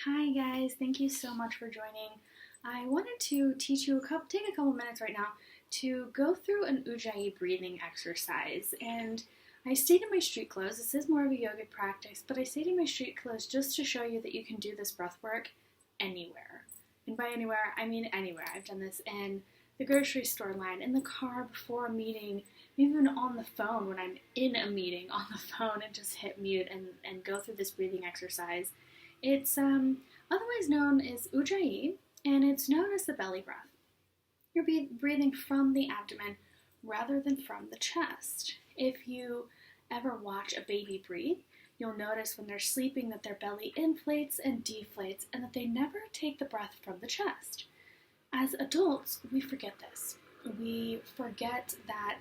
Hi guys, thank you so much for joining. I wanted to teach you take a couple minutes right now to go through an Ujjayi breathing exercise. And I stayed in my street clothes. This is more of a yoga practice, but I stayed in my street clothes just to show you that you can do this breath work anywhere. And by anywhere, I mean anywhere. I've done this in the grocery store line, in the car before a meeting, even on the phone when I'm in a meeting on the phone and just hit mute and go through this breathing exercise. It's otherwise known as Ujjayi, and it's known as the belly breath. You're breathing from the abdomen rather than from the chest. If you ever watch a baby breathe, you'll notice when they're sleeping that their belly inflates and deflates and that they never take the breath from the chest. As adults, we forget this. We forget that,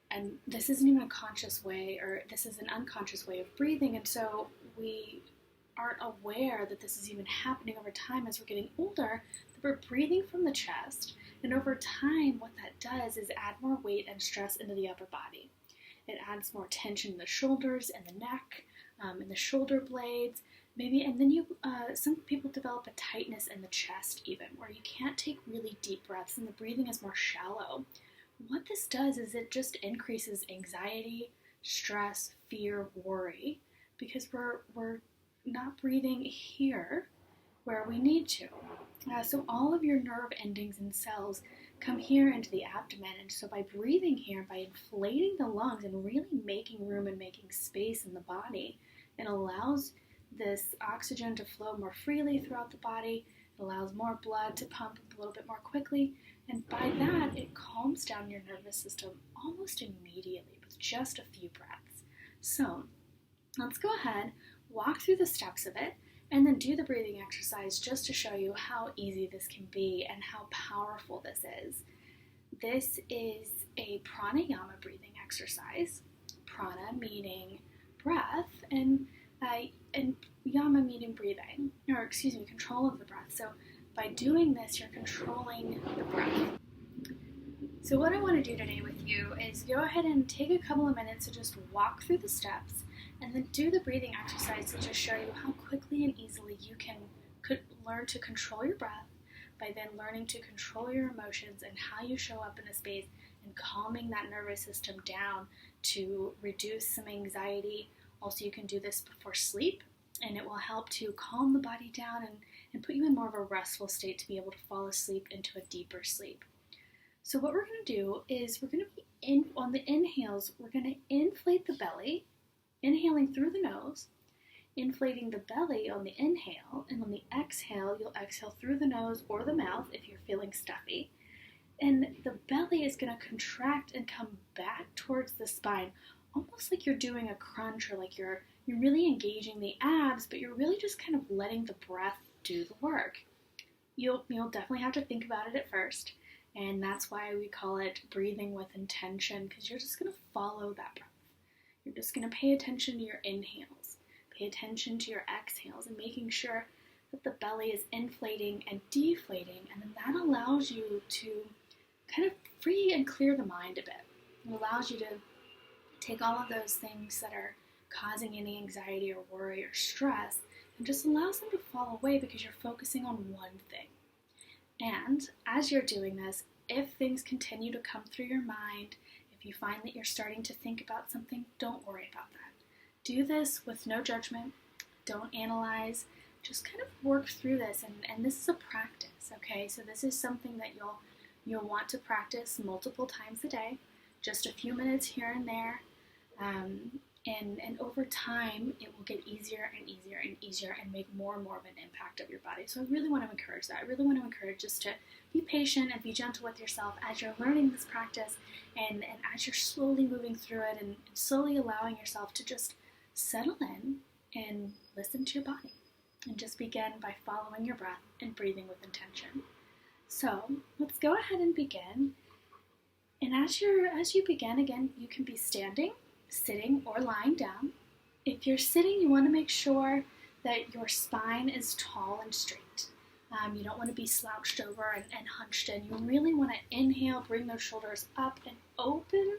and this isn't even a conscious way, or this is an unconscious way of breathing, and so we aren't aware that this is even happening over time as we're getting older, that we're breathing from the chest, and over time what that does is add more weight and stress into the upper body. It adds more tension in the shoulders and the neck, in the shoulder blades, maybe, and then some people develop a tightness in the chest even, where you can't take really deep breaths and the breathing is more shallow. What this does is it just increases anxiety, stress, fear, worry, because we're not breathing here where we need to. So all of your nerve endings and cells come here into the abdomen, and so by breathing here, by inflating the lungs and really making room and making space in the body, it allows this oxygen to flow more freely throughout the body. It allows more blood to pump a little bit more quickly, and by that it calms down your nervous system almost immediately with just a few breaths. So let's go ahead, walk through the steps of it, and then do the breathing exercise just to show you how easy this can be and how powerful this is. This is a pranayama breathing exercise. Prana meaning breath, and yama meaning breathing, or control of the breath. So by doing this, you're controlling the breath. So what I want to do today with you is go ahead and take a couple of minutes to just walk through the steps and then do the breathing exercise to just show you how quickly and easily you could learn to control your breath by then learning to control your emotions and how you show up in a space and calming that nervous system down to reduce some anxiety. Also, you can do this before sleep, and it will help to calm the body down and put you in more of a restful state to be able to fall asleep into a deeper sleep. So what we're going to do is we're going to be on the inhales, we're going to inflate the belly, inhaling through the nose, inflating the belly on the inhale, and on the exhale, you'll exhale through the nose or the mouth if you're feeling stuffy. And the belly is going to contract and come back towards the spine, almost like you're doing a crunch, or like you're really engaging the abs, but you're really just kind of letting the breath do the work. You'll definitely have to think about it at first, and that's why we call it breathing with intention, because you're just going to follow that breath. You're just going to pay attention to your inhales, pay attention to your exhales, and making sure that the belly is inflating and deflating, and then that allows you to kind of free and clear the mind a bit. It allows you to take all of those things that are causing any anxiety or worry or stress and just allows them to fall away because you're focusing on one thing. And as you're doing this, if things continue to come through your mind, if you find that you're starting to think about something, don't worry about that. Do this with no judgment. Don't analyze. Just kind of work through this, and this is a practice, okay? So this is something that you'll want to practice multiple times a day, just a few minutes here and there, and over time it will get easier and easier and easier and make more and more of an impact of your body. So I really want to encourage that. I really want to encourage just to be patient and be gentle with yourself as you're learning this practice, and as you're slowly moving through it and slowly allowing yourself to just settle in and listen to your body and just begin by following your breath and breathing with intention. So let's go ahead and begin. And as you begin, again, you can be standing, sitting, or lying down. If you're sitting, you want to make sure that your spine is tall and straight. You don't want to be slouched over and hunched in. You really want to inhale, bring those shoulders up, and open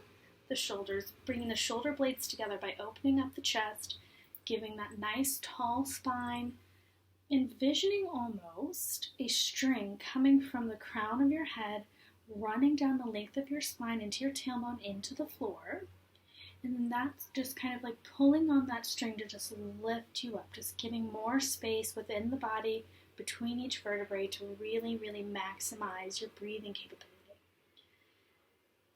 the shoulders, bringing the shoulder blades together by opening up the chest, giving that nice tall spine, envisioning almost a string coming from the crown of your head, running down the length of your spine into your tailbone into the floor. And that's just kind of like pulling on that string to just lift you up, just giving more space within the body between each vertebrae to really, really maximize your breathing capability.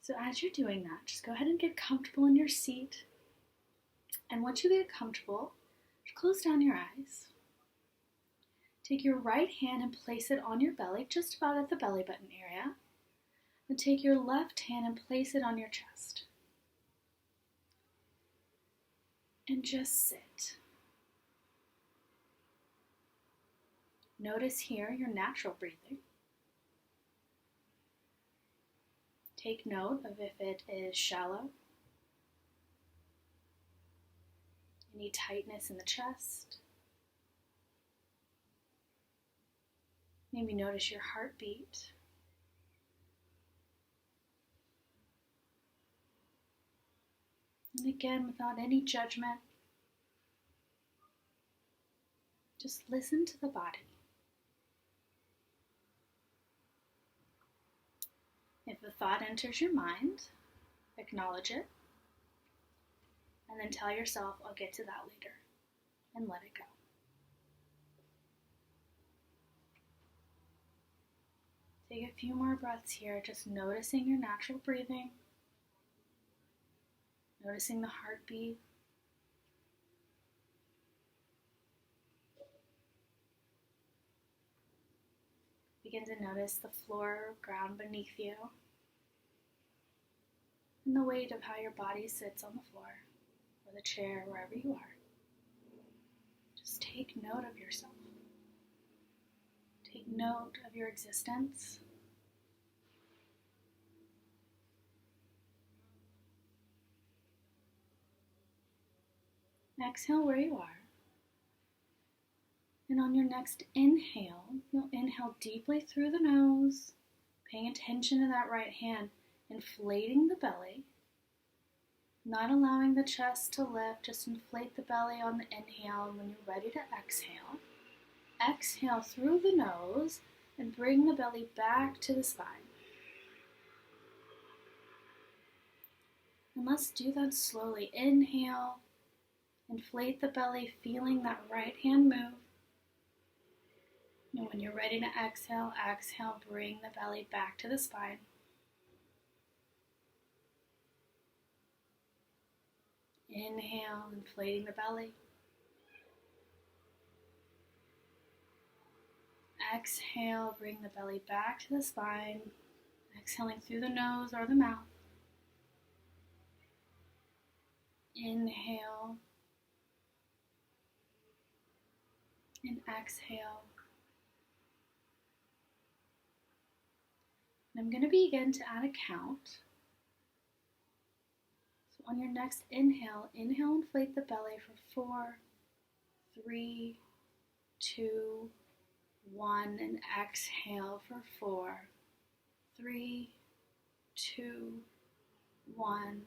So as you're doing that, just go ahead and get comfortable in your seat. And once you get comfortable, close down your eyes. Take your right hand and place it on your belly, just about at the belly button area. And take your left hand and place it on your chest. And just sit. Notice here your natural breathing. Take note of if it is shallow, any tightness in the chest. Maybe notice your heartbeat. And again, without any judgment, just listen to the body. If a thought enters your mind, acknowledge it, and then tell yourself, I'll get to that later, and let it go. Take a few more breaths here, just noticing your natural breathing, noticing the heartbeat. Begin to notice the floor, ground beneath you, and the weight of how your body sits on the floor, or the chair, wherever you are. Just take note of yourself. Take note of your existence. Exhale where you are. And on your next inhale, you'll inhale deeply through the nose, paying attention to that right hand, inflating the belly, not allowing the chest to lift, just inflate the belly on the inhale, and when you're ready to exhale, exhale through the nose and bring the belly back to the spine. And let's do that slowly. Inhale, inflate the belly, feeling that right hand move. And when you're ready to exhale, exhale, bring the belly back to the spine. Inhale, inflating the belly. Exhale, bring the belly back to the spine. Exhaling through the nose or the mouth. Inhale. And exhale. And I'm going to begin to add a count. So on your next inhale, inflate the belly for 4, 3, 2, 1, and exhale for 4, 3, 2, 1.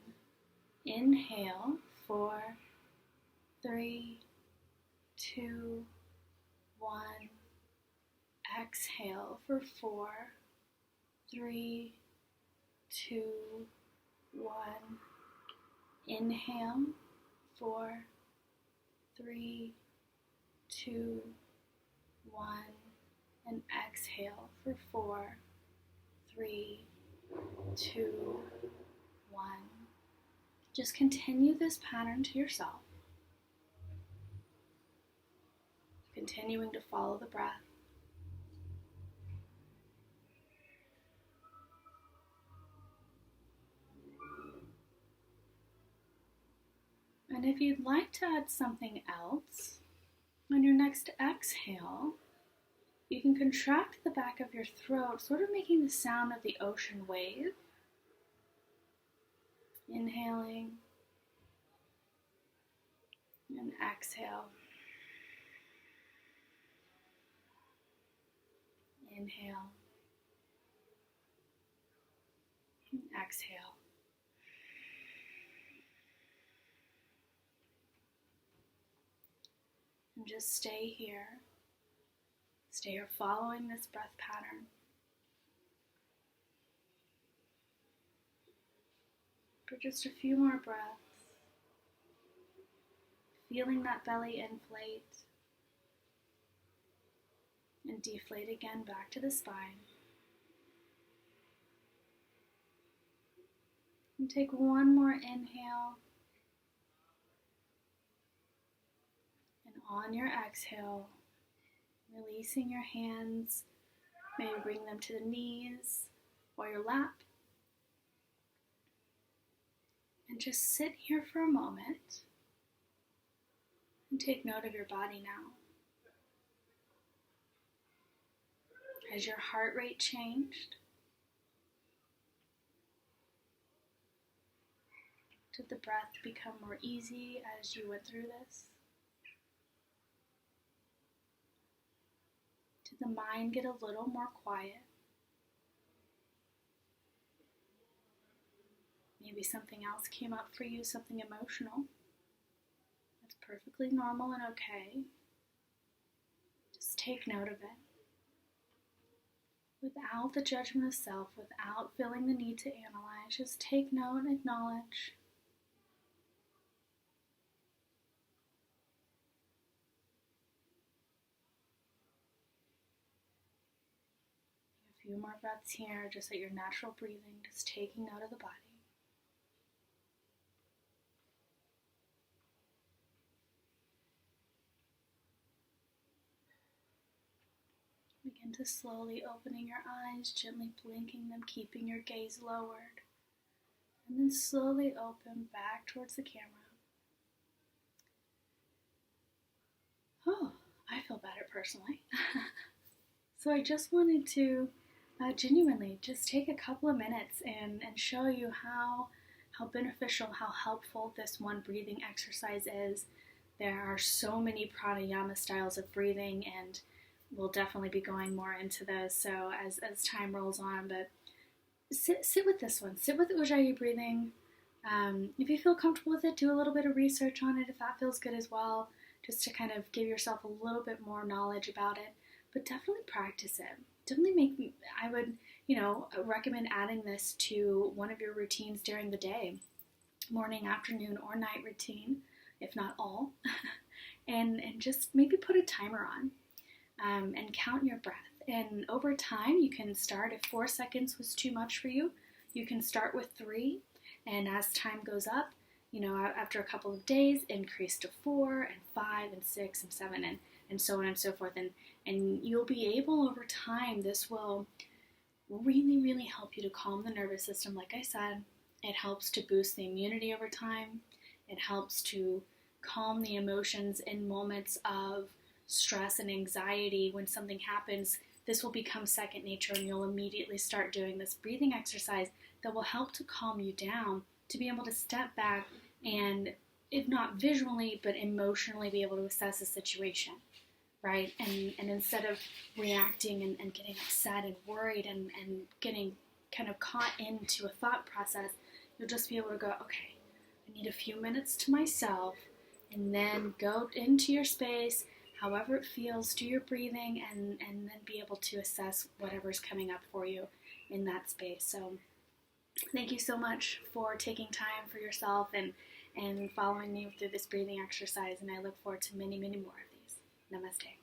Inhale, 4, 3, 2, 1. Exhale for 4, 3, 2, 1. Inhale, 4, 3, 2, 1. And exhale for 4, 3, 2, 1. Just continue this pattern to yourself, continuing to follow the breath. And if you'd like to add something else, on your next exhale, you can contract the back of your throat, sort of making the sound of the ocean wave. Inhaling and exhale. Inhale and exhale. And just stay here, Stay here following this breath pattern. For just a few more breaths, feeling that belly inflate and deflate again back to the spine. And take one more inhale. And on your exhale, releasing your hands, maybe bring them to the knees or your lap. And just sit here for a moment and take note of your body now. Has your heart rate changed? Did the breath become more easy as you went through this? Did the mind get a little more quiet? Maybe something else came up for you, something emotional. That's perfectly normal and okay. Just take note of it. Without the judgment of self, without feeling the need to analyze, just take note and acknowledge. A few more breaths here, just at your natural breathing, just taking note of the body. Begin to slowly opening your eyes, gently blinking them, keeping your gaze lowered. And then slowly open back towards the camera. Oh, I feel better personally. So I just wanted to genuinely just take a couple of minutes and show you how beneficial, how helpful this one breathing exercise is. There are so many pranayama styles of breathing, and we'll definitely be going more into those so as time rolls on. But sit with this one. Sit with Ujjayi breathing. If you feel comfortable with it, do a little bit of research on it if that feels good as well, just to kind of give yourself a little bit more knowledge about it. But definitely practice it. Definitely I would, recommend adding this to one of your routines during the day, morning, afternoon, or night routine, if not all, and just maybe put a timer on and count your breath. And over time, you can start, if 4 seconds was too much for you, you can start with 3, and as time goes up, after a couple of days, increase to 4 and 5 and 6 and 7 and so on and so forth. And you'll be able over time, this will really, really help you to calm the nervous system. Like I said, it helps to boost the immunity over time. It helps to calm the emotions in moments of stress and anxiety. When something happens, this will become second nature, and you'll immediately start doing this breathing exercise that will help to calm you down, to be able to step back and, if not visually, but emotionally be able to assess the situation, right? And instead of reacting and getting upset and worried and getting kind of caught into a thought process, you'll just be able to go, okay, I need a few minutes to myself, and then go into your space, however it feels, do your breathing, and then be able to assess whatever's coming up for you in that space. So thank you so much for taking time for yourself and following me through this breathing exercise, and I look forward to many, many more of these. Namaste.